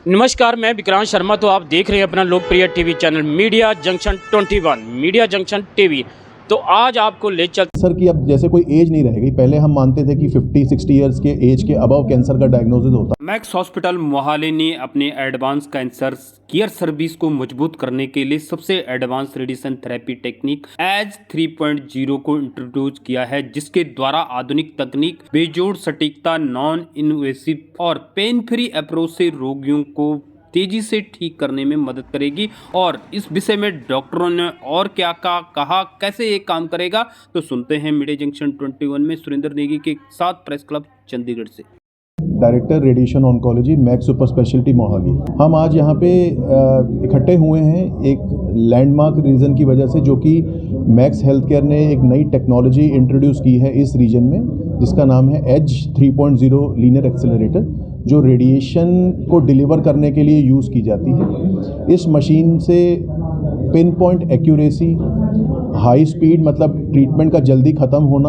नमस्कार, मैं विक्रांत शर्मा। तो आप देख रहे हैं अपना लोकप्रिय TV channel media junction 21 media junction TV. तो आज आपको ले चल कैंसर की अब जैसे कोई एज नहीं रह गई। पहले हम मानते थे कि 50-60 इयर्स के एज के अबव कैंसर का डायग्नोसिस होता। मैक्स हॉस्पिटल मोहाली ने अपने एडवांस कैंसर केयर सर्विस को मजबूत करने के लिए सबसे advance radiation therapy technique edge 3.0 को इंट्रोड्यूस किया है, जिसके द्वारा आधुनिक तकनीक, बेजोड़ सटीकता, नॉन इन्वेसिव और पेन फ्री अप्रोच से रोगियों को तेजी से ठीक करने में मदद करेगी। और इस विषय में डॉक्टरों ने और क्या कहा, कैसे ये काम करेगा, तो सुनते हैं मीडिया जंक्शन 21 में सुरेंद्र नेगी के साथ प्रेस क्लब चंडीगढ़ से। Director radiation oncology max super speciality Mohali. हम आज यहाँ पे इकट्ठे हुए हैं एक लैंडमार्क रीजन की वजह से, जो कि मैक्स हेल्थ केयर ने एक नई टेक्नोलॉजी इंट्रोड्यूस की है इस रीजन में, जिसका नाम है एज 3.0 लीनियर एक्सेलरेटर, जो रेडिएशन को डिलीवर करने के लिए यूज़ की जाती है। इस मशीन से pin point accuracy, high speed मतलब ट्रीटमेंट का जल्दी ख़त्म होना,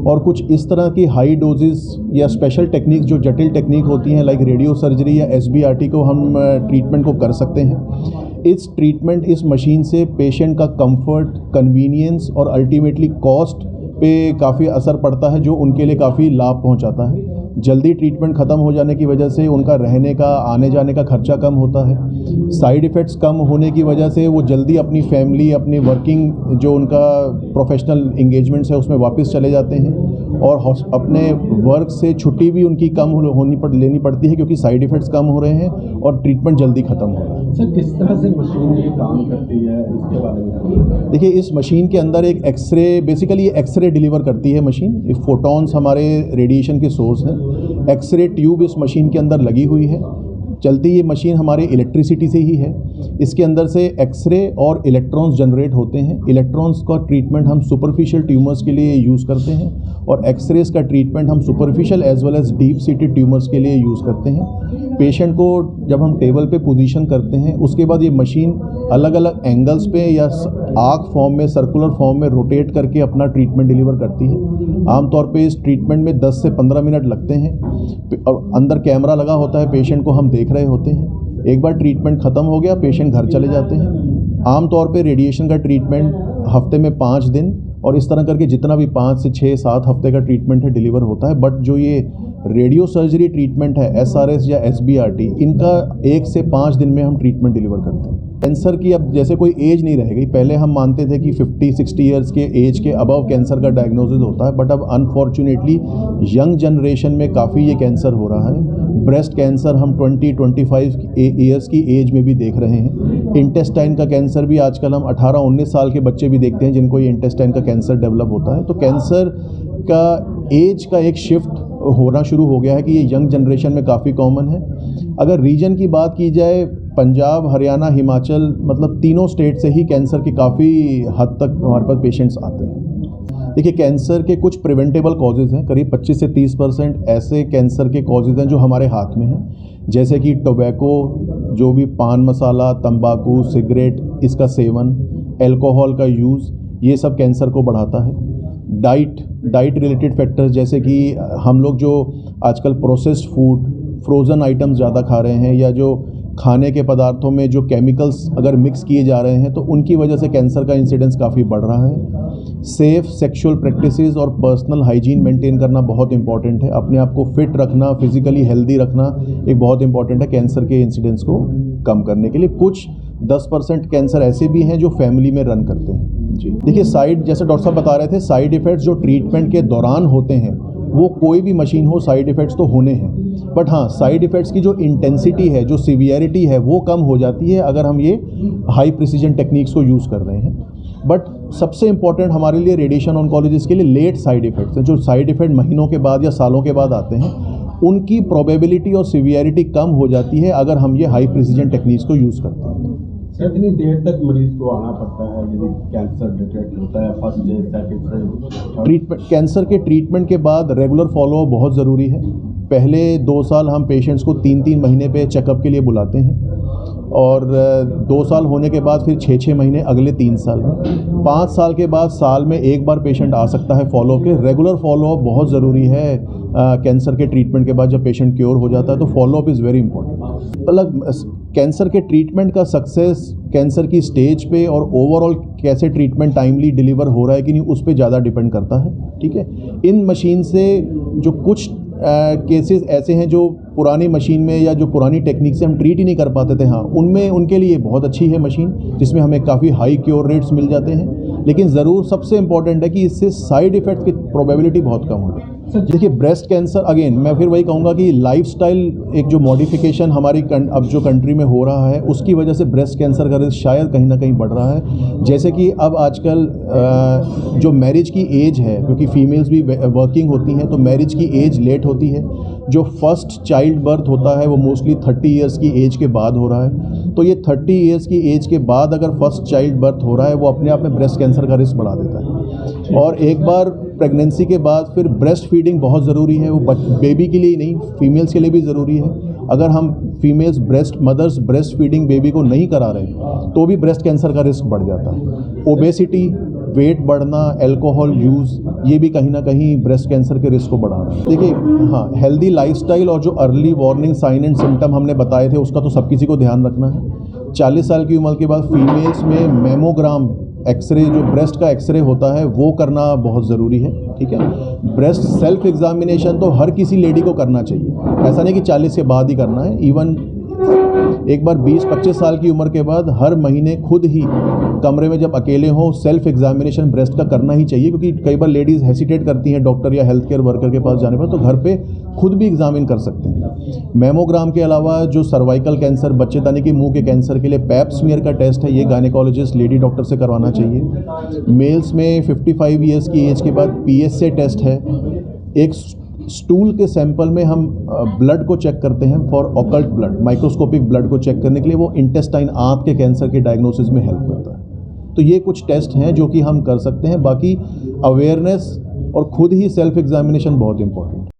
और कुछ इस तरह की हाई डोजेस या स्पेशल टेक्निक जो जटिल टेक्निक होती हैं लाइक रेडियो सर्जरी या SBRT को हम ट्रीटमेंट को कर सकते हैं। इस मशीन से पेशेंट का कंफर्ट, कन्वीनियंस और अल्टीमेटली कॉस्ट पे काफ़ी असर पड़ता है, जो उनके लिए काफ़ी लाभ पहुंचाता है। जल्दी ट्रीटमेंट ख़त्म हो जाने की वजह से उनका रहने का, आने जाने का खर्चा कम होता है। साइड इफ़ेक्ट्स कम होने की वजह से वो जल्दी अपनी फैमिली, अपनी वर्किंग जो उनका प्रोफेशनल इंगेजमेंट्स है उसमें वापस चले जाते हैं, और अपने वर्क से छुट्टी भी उनकी कम लेनी पड़ती है, क्योंकि साइड इफ़ेक्ट्स कम हो रहे हैं और ट्रीटमेंट जल्दी ख़त्म हो रहा है। सर, किस तरह से मशीन ये काम करती है, इसके बारे में देखिए, इस मशीन के अंदर एक एक्सरे, बेसिकली एक्सरे डिलीवर करती है मशीन। फोटॉन्स हमारे रेडिएशन के सोर्स हैं। एक्सरे ट्यूब इस मशीन के अंदर लगी हुई है। चलती ये मशीन हमारे इलेक्ट्रिसिटी से ही है। इसके अंदर से एक्सरे और इलेक्ट्रॉन्स जनरेट होते हैं। इलेक्ट्रॉन्स का ट्रीटमेंट हम सुपरफिशियल ट्यूमर्स के लिए यूज़ करते हैं, और एक्सरेज का ट्रीटमेंट हम superficial as well as deep seated tumours के लिए यूज़ करते हैं। पेशेंट को जब हम टेबल पे पोजीशन करते हैं, उसके बाद ये मशीन अलग अलग एंगल्स पे या आर्क फॉर्म में, सर्कुलर फॉर्म में रोटेट करके अपना ट्रीटमेंट डिलीवर करती है। आमतौर पे इस ट्रीटमेंट में 10 से 15 मिनट लगते हैं, और अंदर कैमरा लगा होता है, पेशेंट को हम देख रहे होते हैं। एक बार ट्रीटमेंट ख़त्म हो गया, पेशेंट घर चले जाते हैं। आमतौर पे रेडिएशन का ट्रीटमेंट हफ्ते में 5 दिन, और इस तरह करके जितना भी 5 से 6-7 हफ्ते का ट्रीटमेंट है डिलीवर होता है। बट जो ये रेडियो सर्जरी ट्रीटमेंट है, SRS या SBRT, इनका 1 से 5 दिन में हम ट्रीटमेंट डिलीवर करते हैं। कैंसर की अब जैसे कोई एज नहीं रह गई। पहले हम मानते थे कि 50-60 इयर्स के एज के अबव कैंसर का डायग्नोसिस होता है, बट अब अनफॉर्चुनेटली यंग जनरेशन में काफ़ी ये कैंसर हो रहा है। ब्रेस्ट कैंसर हम 20-25 इयर्स की एज में भी देख रहे हैं। इंटेस्टाइन का कैंसर भी आजकल हम 18-19 साल के बच्चे भी देखते हैं जिनको ये इंटेस्टाइन का कैंसर डेवलप होता है। तो कैंसर का एज का एक शिफ्ट होना शुरू हो गया है कि ये यंग जनरेशन में काफ़ी कॉमन है। अगर रीजन की बात की जाए, पंजाब, हरियाणा, हिमाचल, मतलब तीनों स्टेट से ही कैंसर के काफ़ी हद तक हमारे पास पेशेंट्स आते हैं। देखिए, कैंसर के कुछ प्रिवेंटेबल कॉजेज़ हैं। करीब 25 से 30% ऐसे कैंसर के कॉजेज़ हैं जो हमारे हाथ में हैं, जैसे कि टोबैको, जो भी पान मसाला, तंबाकू, सिगरेट, इसका सेवन, एल्कोहल का यूज़, ये सब कैंसर को बढ़ाता है। डाइट रिलेटेड फैक्टर्स, जैसे कि हम लोग जो आजकल प्रोसेस्ड फूड, फ्रोज़न आइटम्स ज़्यादा खा रहे हैं, या जो खाने के पदार्थों में जो केमिकल्स अगर मिक्स किए जा रहे हैं, तो उनकी वजह से कैंसर का इंसिडेंस काफ़ी बढ़ रहा है। सेफ़ सेक्सुअल प्रैक्टिसेस और पर्सनल हाइजीन मेंटेन करना बहुत इंपॉर्टेंट है। अपने आप को फिट रखना, फिजिकली हेल्दी रखना एक बहुत इंपॉर्टेंट है कैंसर के इंसिडेंस को कम करने के लिए। कुछ 10% कैंसर ऐसे भी हैं जो फैमिली में रन करते हैं। जी, देखिए, जैसे डॉक्टर साहब बता रहे थे, साइड इफ़ेक्ट्स जो ट्रीटमेंट के दौरान होते हैं, वो कोई भी मशीन हो, साइड इफ़ेक्ट्स तो होने हैं। बट हाँ, साइड इफ़ेक्ट्स की जो इंटेंसिटी है, जो सीवियरिटी है, वो कम हो जाती है अगर हम ये हाई प्रिसीजन टेक्निक्स को यूज़ कर रहे हैं। बट सबसे इंपॉर्टेंट हमारे लिए रेडिएशन ऑन्कोलॉजिस्ट के लिए लेट साइड इफ़ेक्ट्स हैं, जो साइड इफ़ेक्ट महीनों के बाद या सालों के बाद आते हैं। उनकी प्रोबेबिलिटी और सीवियरिटी कम हो जाती है अगर हम ये हाई प्रिसीजन टेक्निक्स को यूज़ करते हैं। कितनी देर तक मरीज को आना पड़ता है यदि कैंसर डिटेक्ट होता है? First day, second day? Treatment, cancer के ट्रीटमेंट के बाद रेगुलर फॉलोअप बहुत ज़रूरी है। पहले 2 साल हम पेशेंट्स को 3-3 महीने पे चेकअप के लिए बुलाते हैं, और 2 साल होने के बाद फिर 6-6 महीने अगले 3 साल में। 5 साल के बाद साल में एक बार पेशेंट आ सकता है फॉलोअप के। रेगुलर फॉलोअप बहुत ज़रूरी है कैंसर के ट्रीटमेंट के बाद। जब पेशेंट क्योर हो जाता है तो फॉलोअप इज़ वेरी इंपॉर्टेंट। अलग कैंसर के ट्रीटमेंट का सक्सेस कैंसर की स्टेज पे और ओवरऑल कैसे ट्रीटमेंट टाइमली डिलीवर हो रहा है कि नहीं उस पे ज़्यादा डिपेंड करता है। ठीक है, इन मशीन से जो कुछ केसेस ऐसे हैं जो पुरानी मशीन में या जो पुरानी टेक्निक से हम ट्रीट ही नहीं कर पाते थे, हाँ उनमें उनके लिए बहुत अच्छी है मशीन, जिसमें हमें काफ़ी हाई क्योर रेट्स मिल जाते हैं। लेकिन ज़रूर सबसे इम्पॉर्टेंट है कि इससे साइड इफ़ेक्ट की प्रोबेबिलिटी बहुत कम होगी। देखिए ब्रेस्ट कैंसर अगेन मैं फिर वही कहूँगा कि लाइफस्टाइल एक जो मॉडिफिकेशन हमारी अब जो कंट्री में हो रहा है उसकी वजह से ब्रेस्ट कैंसर का रिस्क शायद कहीं ना कहीं बढ़ रहा है। जैसे कि अब आजकल जो मैरिज की एज है, क्योंकि फीमेल्स भी वर्किंग होती हैं तो मैरिज की एज लेट होती है। जो फर्स्ट चाइल्ड बर्थ होता है वो मोस्टली 30 ईयर्स की एज के बाद हो रहा है। तो ये 30 ईयर्स की एज के बाद अगर फर्स्ट चाइल्ड बर्थ हो रहा है वो अपने आप में ब्रेस्ट कैंसर का रिस्क बढ़ा देता है। और एक बार प्रेगनेंसी के बाद फिर ब्रेस्ट फीडिंग बहुत ज़रूरी है, वो बेबी के लिए ही नहीं फीमेल्स के लिए भी ज़रूरी है। अगर हम females mothers breast feeding baby को नहीं करा रहे तो भी ब्रेस्ट कैंसर का रिस्क बढ़ जाता है। ओबेसिटी, वेट बढ़ना, अल्कोहल यूज़, ये भी कहीं ना कहीं ब्रेस्ट कैंसर के रिस्क को बढ़ा रहा है। देखिए हाँ, हेल्दी लाइफस्टाइल और जो early warning sign and symptom हमने बताए थे उसका तो सब किसी को ध्यान रखना है। 40 साल की उम्र के बाद फीमेल्स में मेमोग्राम एक्सरे, जो ब्रेस्ट का एक्सरे होता है वो करना बहुत ज़रूरी है। ठीक है, ब्रेस्ट सेल्फ एग्जामिनेशन तो हर किसी लेडी को करना चाहिए, ऐसा नहीं कि 40 के बाद ही करना है। इवन एक बार 20-25 साल की उम्र के बाद हर महीने खुद ही कमरे में जब अकेले हों सेल्फ एग्जामिनेशन ब्रेस्ट का करना ही चाहिए, क्योंकि कई बार लेडीज़ हेसिटेट करती हैं डॉक्टर या हेल्थ केयर वर्कर के पास जाने पर, तो घर पे खुद भी एग्जामिन कर सकते हैं। मेमोग्राम के अलावा जो सर्वाइकल कैंसर, बच्चेदानी के मुंह के कैंसर के लिए पैप स्मीयर का टेस्ट है, ये गायनेकोलॉजिस्ट लेडी डॉक्टर से करवाना चाहिए। मेल्स में 55 ईयर्स की एज के बाद PSA टेस्ट है। एक स्टूल के सैंपल में हम ब्लड को चेक करते हैं for occult blood, microscopic blood को चेक करने के लिए, वो इंटेस्टाइन आंत के कैंसर के डायग्नोसिस में हेल्प करता है। तो ये कुछ टेस्ट हैं जो कि हम कर सकते हैं। बाकी अवेयरनेस और खुद ही सेल्फ एग्जामिनेशन बहुत इंपॉर्टेंट है।